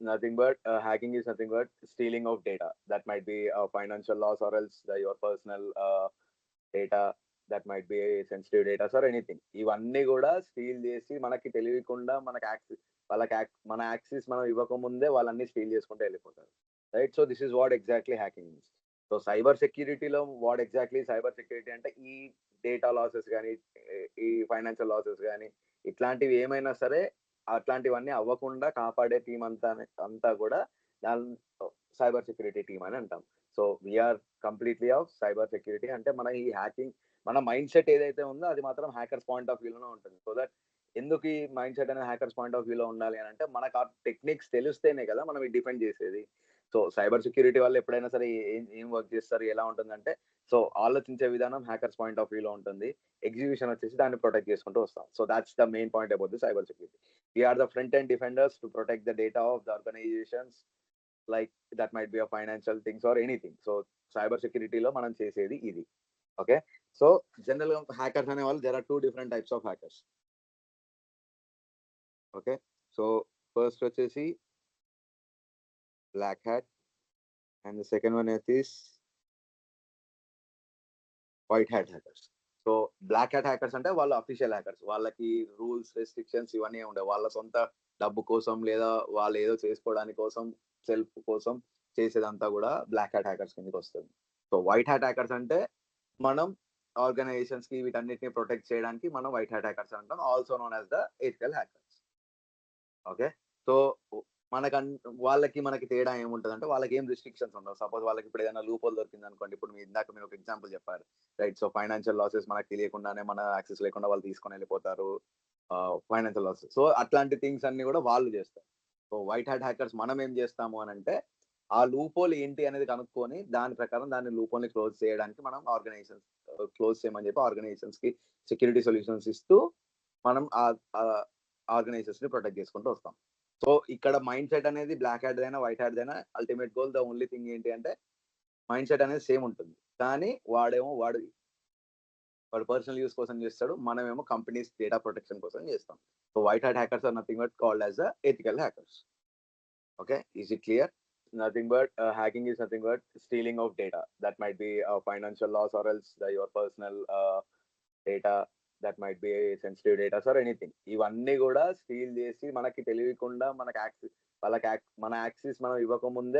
nothing but hacking is nothing but stealing of data. That might be a financial loss or else your personal data, that might be sensitive data or anything. ఇవన్నీ కూడా steel చేసి మనకి తెలియకుండా మనకి access వాళ్ళకి మన access మనం ఇవ్వకముందే వాళ్ళన్ని steal చేసుకుంటూ వెళ్ళిపోతారు, right? So this is what exactly hacking means. So cyber సెక్యూరిటీలో వాట్ ఎగ్జాక్ట్లీ సైబర్ సెక్యూరిటీ అంటే ఈ డేటా లాసెస్ కానీ, ఈ ఫైనాన్షియల్ లాసెస్ కానీ, ఇట్లాంటివి ఏమైనా సరే అట్లాంటివన్నీ అవ్వకుండా కాపాడే టీం అంతా కూడా దాని సైబర్ సెక్యూరిటీ టీమ్ అని అంటాం. So we're completely off cyber security. అంటే మన ఈ హ్యాకింగ్, మన మైండ్ సెట్ ఏదైతే ఉందో అది మాత్రం హ్యాకర్స్ పాయింట్ ఆఫ్ వ్యూలోనే ఉంటుంది. సో దట్ ఎందుకు ఈ మైండ్ సెట్ అనేది హ్యాకర్స్ పాయింట్ ఆఫ్ వ్యూలో ఉండాలి అని అంటే, మనకు ఆ టెక్నిక్స్ తెలిస్తేనే కదా మనం ఇది డిఫెండ్ చేసేది. సో సైబర్ సెక్యూరిటీ వాళ్ళు ఎప్పుడైనా సరే ఏం వర్క్ చేస్తారు, ఎలా ఉంటుందంటే, సో ఆలోచించే విధానం హ్యాకర్స్ పాయింట్ ఆఫ్ వ్యూలో ఉంటుంది. ఎగ్జిక్యూషన్ వచ్చేసి దాన్ని ప్రొటెక్ట్ చేసుకుంటూ వస్తాం. So that's the main point about the cyber security. We are the front end defenders to protect the data of the organizations, like that might be a financial things or anything. So cyber security lo manam chesedi idi. Okay, so generally hackers ane vallu, there are two different types of hackers. Okay, so first vachesi black hat and the second one is white hat hackers. So black hat hackers అంటే వాళ్ళు official hackers, వాళ్ళకి rules restrictions ఇవన్నీ ఉండవు. వాళ్ళ సొంత డబ్బు కోసం లేదా వాళ్ళు ఏదో చేసుకోవడానికి కోసం, సెల్ఫ్ కోసం చేసేదంతా కూడా బ్లాక్ హ్యాట్ హ్యాకర్స్ కిందకి వస్తుంది. సో వైట్ హ్యాట్ హ్యాకర్స్ అంటే మనం ఆర్గనైజేషన్స్ కి వీటన్నిటిని ప్రొటెక్ట్ చేయడానికి మనం వైట్ హ్యాట్ హ్యాకర్స్ అంటాం, also known as the ethical hackers. Okay, so వాళ్ళకి మనకి తేడా ఏముంటది అంటే, వాళ్ళకి ఏం రిస్ట్రిక్షన్స్ ఉండవు. సపోజ్ వాళ్ళకి ఇప్పుడు ఏదైనా లూప్ హోల్ దొరికింది అనుకోండి, ఇప్పుడు మీరు ఒక ఎగ్జాంపుల్ చెప్పారు, రైట్? సో ఫైనాన్షియల్ లాసెస్ మనకు తెలియకుండానే, మన యాక్సెస్ లేకుండా వాళ్ళు తీసుకొని వెళ్ళిపోతారు ఫైనాన్షియల్ లాసెస్. సో అట్లాంటి థింగ్స్ అన్ని కూడా వాళ్ళు చేస్తారు. సో వైట్ హ్యాట్ హ్యాకర్స్ మనం ఏం చేస్తాము అని అంటే, ఆ లూప్ హోల్ ఏంటి అనేది కనుక్కొని దాని ప్రకారం దాన్ని లూప్ హోల్ ని క్లోజ్ చేయడానికి మనం ఆర్గనైజేషన్స్ క్లోజ్ చేయమని చెప్పి ఆర్గనైజేషన్స్ కి సెక్యూరిటీ సొల్యూషన్స్ ఇస్తూ మనం ఆర్గనైజేషన్స్ ని ప్రొటెక్ట్ చేసుకుంటూ వస్తాం. సో ఇక్కడ మైండ్ సెట్ అనేది బ్లాక్ హ్యాట్ అయినా వైట్ హ్యాట్ అయినా ultimate goal, the only thing ఏంటి అంటే, మైండ్ సెట్ అనేది సేమ్ ఉంటుంది. కానీ వాడు పర్సనల్ యూస్ కోసం చేస్తాడు, మనమేమో కంపెనీస్ డేటా ప్రొటెక్షన్ కోసం చేస్తాం. So white hat hackers are nothing but called as the ethical hackers. Okay, is it clear? Nothing but hacking is nothing but stealing of data. That might be a financial loss or else your personal data, that might be sensitive data or anything. ఇవన్నీ కూడా steel చేసి మనకి తెలియకుండా మనకి access మన access మనం ఇవ్వకముందే